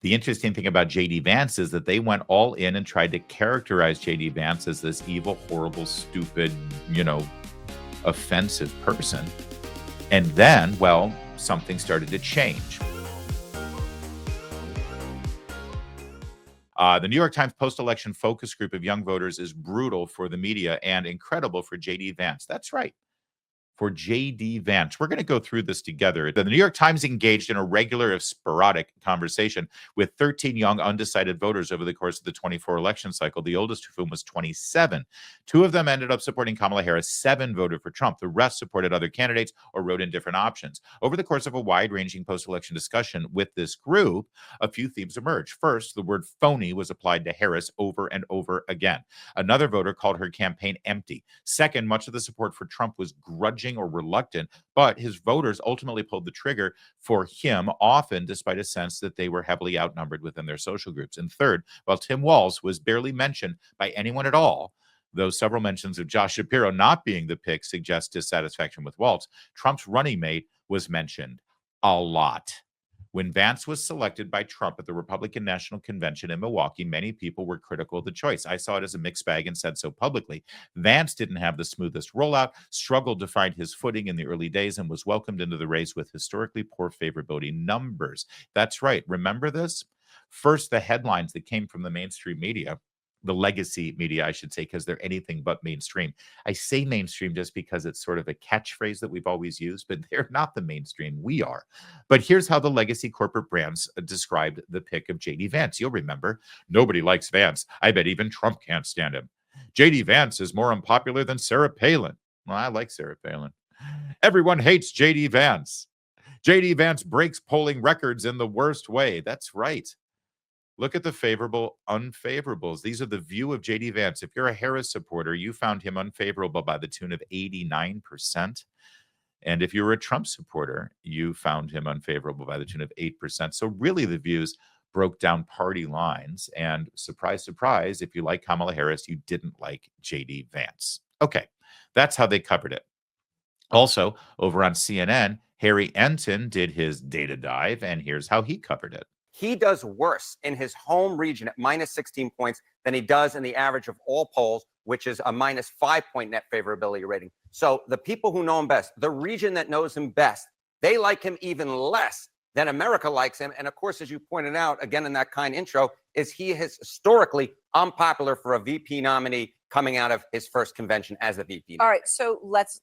The interesting thing about JD Vance is that they went all in and tried to characterize JD Vance as this evil, horrible, stupid, offensive person. And then, well, something started to change. The New York Times post-election focus group of young voters is brutal for the media and incredible for JD Vance. That's right. For JD Vance. We're going to go through this together. The New York Times engaged in a regular, if sporadic, conversation with 13 young undecided voters over the course of the 24 election cycle, the oldest of whom was 27. Two of them ended up supporting Kamala Harris. 7 voted for Trump. The rest supported other candidates or wrote in different options. Over the course of a wide-ranging post-election discussion with this group, a few themes emerged. First, the word phony was applied to Harris over and over again. Another voter called her campaign empty. Second, much of the support for Trump was grudging or reluctant, but his voters ultimately pulled the trigger for him, often despite a sense that they were heavily outnumbered within their social groups. And third, while Tim Walz was barely mentioned by anyone at all, though several mentions of Josh Shapiro not being the pick suggest dissatisfaction with Walz, Trump's running mate was mentioned a lot. When Vance was selected by Trump at the Republican National Convention in Milwaukee, many people were critical of the choice. I saw it as a mixed bag and said so publicly. Vance didn't have the smoothest rollout, struggled to find his footing in the early days, and was welcomed into the race with historically poor favorability numbers. That's right. Remember this? First, the headlines that came from the mainstream media, the legacy media, I should say, because they're anything but mainstream. I say mainstream just because it's sort of a catchphrase that we've always used, but they're not the mainstream. We are. But here's how the legacy corporate brands described the pick of JD Vance. You'll remember, nobody likes Vance. I bet even Trump can't stand him. JD Vance is more unpopular than Sarah Palin. Well, I like Sarah Palin. Everyone hates JD Vance. JD Vance breaks polling records in the worst way. That's right. Look at the favorable unfavorables. These are the view of JD Vance. If you're a Harris supporter, you found him unfavorable by the tune of 89%. And if you were a Trump supporter, you found him unfavorable by the tune of 8%. So really the views broke down party lines. And surprise, surprise, if you like Kamala Harris, you didn't like JD Vance. Okay, that's how they covered it. Also, over on CNN, Harry Enton did his data dive, and here's how he covered it. He does worse in his home region at minus 16 points than he does in the average of all polls, which is a minus 5-point net favorability rating. So the people who know him best, the region that knows him best, they like him even less than America likes him. And of course, as you pointed out, again, in that kind intro, is he is historically unpopular for a VP nominee coming out of his first convention as a VP. All right, so let's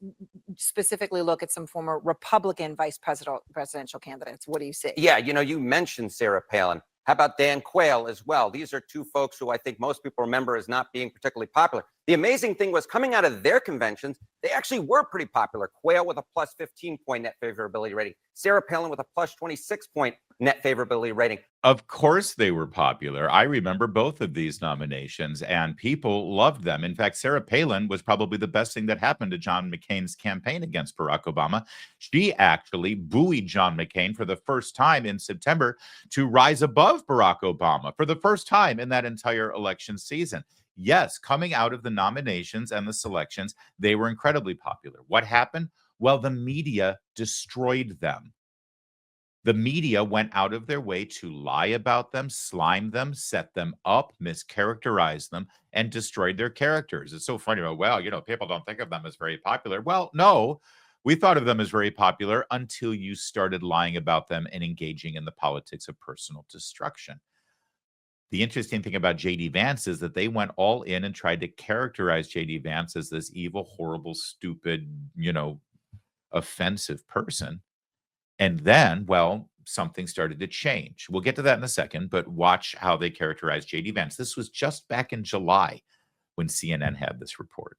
specifically look at some former Republican presidential candidates. What do you see? Yeah, you mentioned Sarah Palin. How about Dan Quayle as well? These are two folks who I think most people remember as not being particularly popular. The amazing thing was coming out of their conventions, they actually were pretty popular. Quayle with a plus 15-point net favorability rating. Sarah Palin with a plus 26-point net favorability rating. Of course they were popular. I remember both of these nominations, and people loved them. In fact, Sarah Palin was probably the best thing that happened to John McCain's campaign against Barack Obama. She actually buoyed John McCain for the first time in September to rise above Barack Obama for the first time in that entire election season. Yes, coming out of the nominations and the selections, they were incredibly popular. What happened? Well, the media destroyed them. The media went out of their way to lie about them, slime them, set them up, mischaracterize them, and destroyed their characters. It's so funny. Well, people don't think of them as very popular. Well, no, we thought of them as very popular until you started lying about them and engaging in the politics of personal destruction. The interesting thing about JD Vance is that they went all in and tried to characterize JD Vance as this evil, horrible, stupid, offensive person. And then, well, something started to change. We'll get to that in a second, but watch how they characterize JD Vance. This was just back in July when CNN had this report.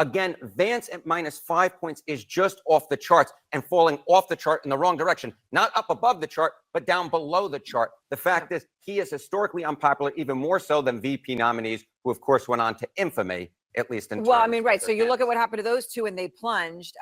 Again, Vance at minus 5 points is just off the charts and falling off the chart in the wrong direction. Not up above the chart, but down below the chart. The fact is, he is historically unpopular, even more so than VP nominees, who, of course, went on to infamy, at least in well, I mean, right. So you look at what happened to those two and they plunged.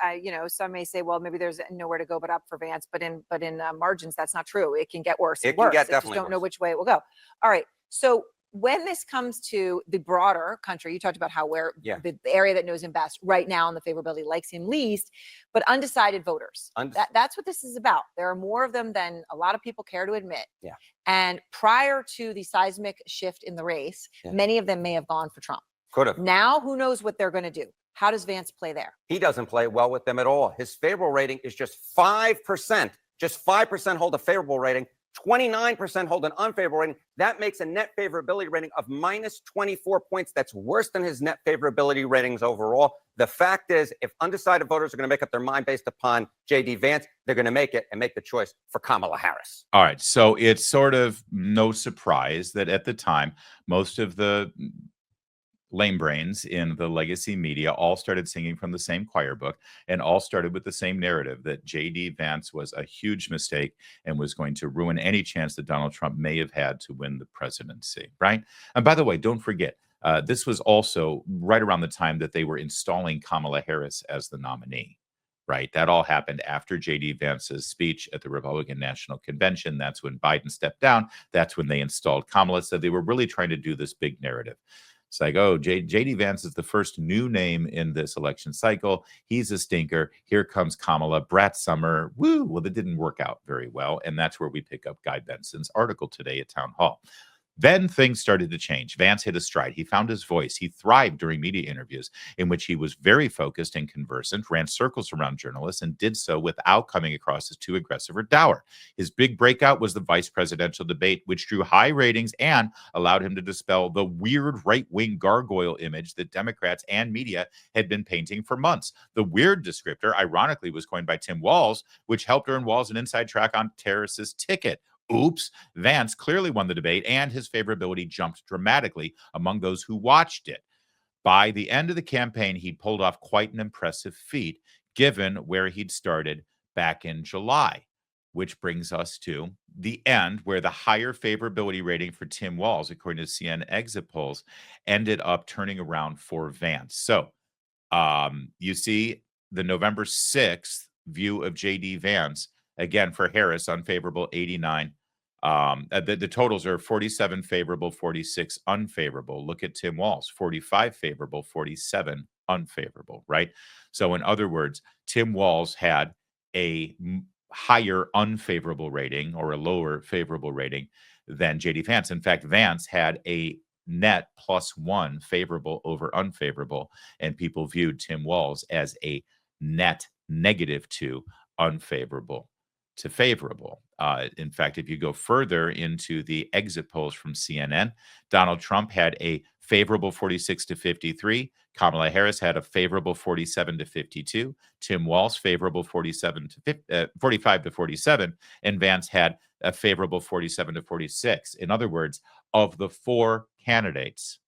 Some may say, well, maybe there's nowhere to go but up for Vance, but in margins, that's not true. It can get worse. It can get definitely worse. You just don't know which way it will go. All right. So when this comes to the broader country, you talked about how where Yeah. the area that knows him best right now and the favorability likes him least, but undecided voters. That's what this is about. There are more of them than a lot of people care to admit. Yeah. And prior to the seismic shift in the race, many of them may have gone for Trump. Could have. Now, who knows what they're going to do? How does Vance play there? He doesn't play well with them at all. His favorable rating is just 5%. Just 5% hold a favorable rating. 29% hold an unfavorable rating. That makes a net favorability rating of minus 24 points. That's worse than his net favorability ratings overall. The fact is, if undecided voters are going to make up their mind based upon J.D. Vance, they're going to make it and make the choice for Kamala Harris. All right. So it's sort of no surprise that at the time, most of the lame brains in the legacy media all started singing from the same choir book and all started with the same narrative that J.D. Vance was a huge mistake and was going to ruin any chance that Donald Trump may have had to win the presidency, right? And by the way, don't forget, this was also right around the time that they were installing Kamala Harris as the nominee, right? That all happened after J.D. Vance's speech at the Republican National Convention. That's when Biden stepped down. That's when they installed Kamala. So they were really trying to do this big narrative. It's like, oh, J.D. Vance is the first new name in this election cycle. He's a stinker. Here comes Kamala. Brat Summer. Woo! Well, that didn't work out very well. And that's where we pick up Guy Benson's article today at Town Hall. Then things started to change. Vance hit a stride. He found his voice. He thrived during media interviews in which he was very focused and conversant, ran circles around journalists, and did so without coming across as too aggressive or dour. His big breakout was the vice presidential debate, which drew high ratings and allowed him to dispel the weird right-wing gargoyle image that Democrats and media had been painting for months. The weird descriptor, ironically, was coined by Tim Walz, which helped earn Walz an inside track on Terrace's ticket. Oops, Vance clearly won the debate, and his favorability jumped dramatically among those who watched it. By the end of the campaign, he pulled off quite an impressive feat, given where he'd started back in July, which brings us to the end, where the higher favorability rating for Tim Walz, according to CNN exit polls, ended up turning around for Vance. So you see the November 6th view of J.D. Vance. Again, for Harris, unfavorable 89. The totals are 47 favorable, 46 unfavorable. Look at Tim Walz, 45 favorable, 47 unfavorable, right? So in other words, Tim Walz had a higher unfavorable rating or a lower favorable rating than J.D. Vance. In fact, Vance had a net +1 favorable over unfavorable, and people viewed Tim Walz as a net -2 unfavorable to favorable. In fact, if you go further into the exit polls from CNN, Donald Trump had a favorable 46 to 53. Kamala Harris had a favorable 47 to 52. Tim Walz favorable 45 to 47, and Vance had a favorable 47 to 46. In other words, of the four candidates,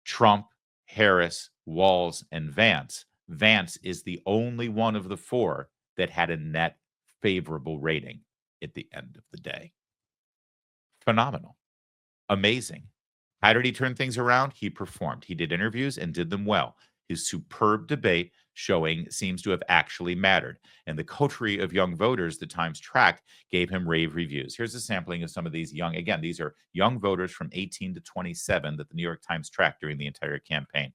Trump, Harris, Walz, and Vance, Vance is the only one of the four that had a net favorable rating at the end of the day. Phenomenal. Amazing. How did he turn things around? He performed. He did interviews and did them well. His superb debate showing seems to have actually mattered. And the coterie of young voters the Times tracked gave him rave reviews. Here's a sampling of some of these young, again, these are young voters from 18 to 27 that the New York Times tracked during the entire campaign.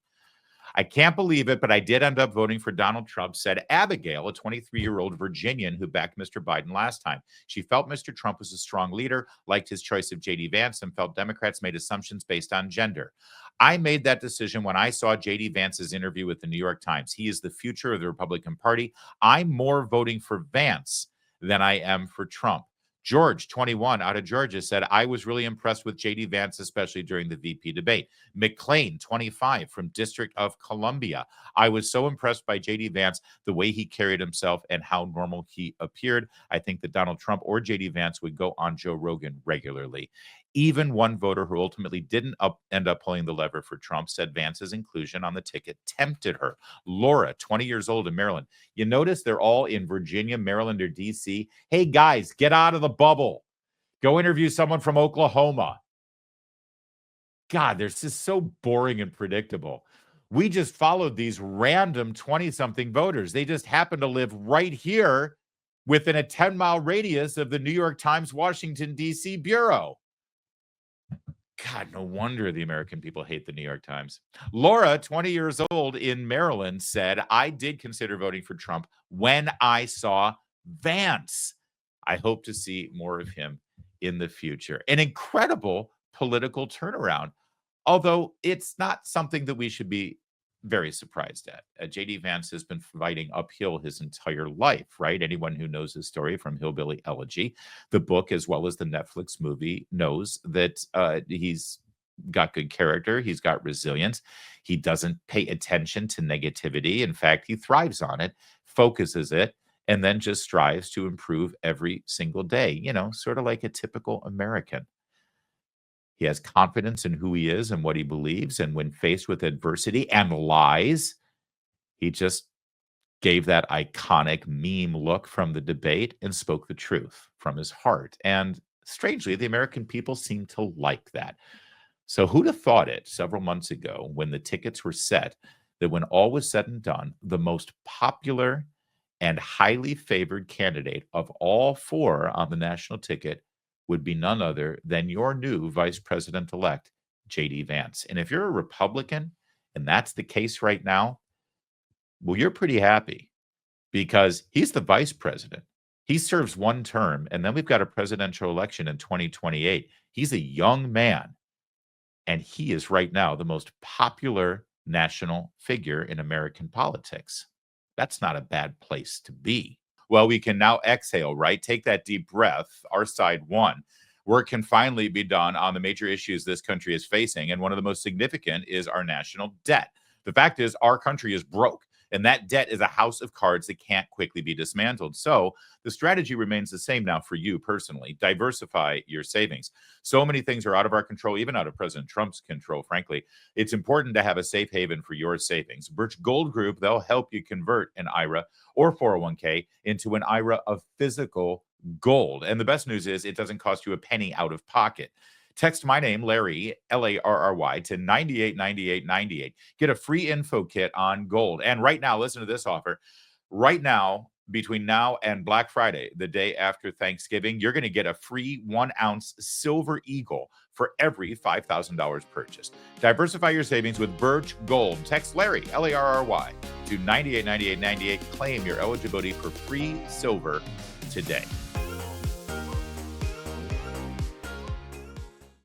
I can't believe it, but I did end up voting for Donald Trump, said Abigail, a 23-year-old Virginian who backed Mr. Biden last time. She felt Mr. Trump was a strong leader, liked his choice of J.D. Vance, and felt Democrats made assumptions based on gender. I made that decision when I saw J.D. Vance's interview with the New York Times. He is the future of the Republican Party. I'm more voting for Vance than I am for Trump. George, 21, out of Georgia, said, I was really impressed with J.D. Vance, especially during the VP debate. McLean, 25, from District of Columbia. I was so impressed by J.D. Vance, the way he carried himself and how normal he appeared. I think that Donald Trump or J.D. Vance would go on Joe Rogan regularly. Even one voter who ultimately didn't end up pulling the lever for Trump said Vance's inclusion on the ticket tempted her. Laura, 20 years old in Maryland. You notice they're all in Virginia, Maryland, or D.C. Hey, guys, get out of the bubble. Go interview someone from Oklahoma. God, this is so boring and predictable. We just followed these random 20-something voters. They just happen to live right here within a 10-mile radius of the New York Times, Washington, D.C. bureau. God, no wonder the American people hate the New York Times. Laura, 20 years old in Maryland, said, I did consider voting for Trump when I saw Vance. I hope to see more of him in the future. An incredible political turnaround, although it's not something that we should be very surprised at. J.D. Vance has been fighting uphill his entire life, right? Anyone who knows his story from Hillbilly Elegy, the book, as well as the Netflix movie, knows that he's got good character. He's got resilience. He doesn't pay attention to negativity. In fact, he thrives on it, focuses it, and then just strives to improve every single day, you know, sort of like a typical American. He has confidence in who he is and what he believes. And when faced with adversity and lies, he just gave that iconic meme look from the debate and spoke the truth from his heart. And strangely, the American people seem to like that. So who'd have thought it several months ago when the tickets were set that when all was said and done, the most popular and highly favored candidate of all four on the national ticket would be none other than your new vice president-elect, J.D. Vance. And if you're a Republican, and that's the case right now, well, you're pretty happy because he's the vice president. He serves one term, and then we've got a presidential election in 2028. He's a young man, and he is right now the most popular national figure in American politics. That's not a bad place to be. Well, we can now exhale, right? Take that deep breath. Our side won. Work can finally be done on the major issues this country is facing. And one of the most significant is our national debt. The fact is, our country is broke. And that debt is a house of cards that can't quickly be dismantled. So the strategy remains the same now for you personally. Diversify your savings. So many things are out of our control, even out of President Trump's control, frankly. It's important to have a safe haven for your savings. Birch Gold Group, they'll help you convert an IRA or 401k into an IRA of physical gold. And the best news is it doesn't cost you a penny out of pocket. Text my name, Larry, Larry, to 989898. Get a free info kit on gold. And right now, listen to this offer. Right now, between now and Black Friday, the day after Thanksgiving, you're going to get a free 1-ounce Silver Eagle for every $5,000 purchased. Diversify your savings with Birch Gold. Text Larry, Larry, to 989898. Claim your eligibility for free silver today.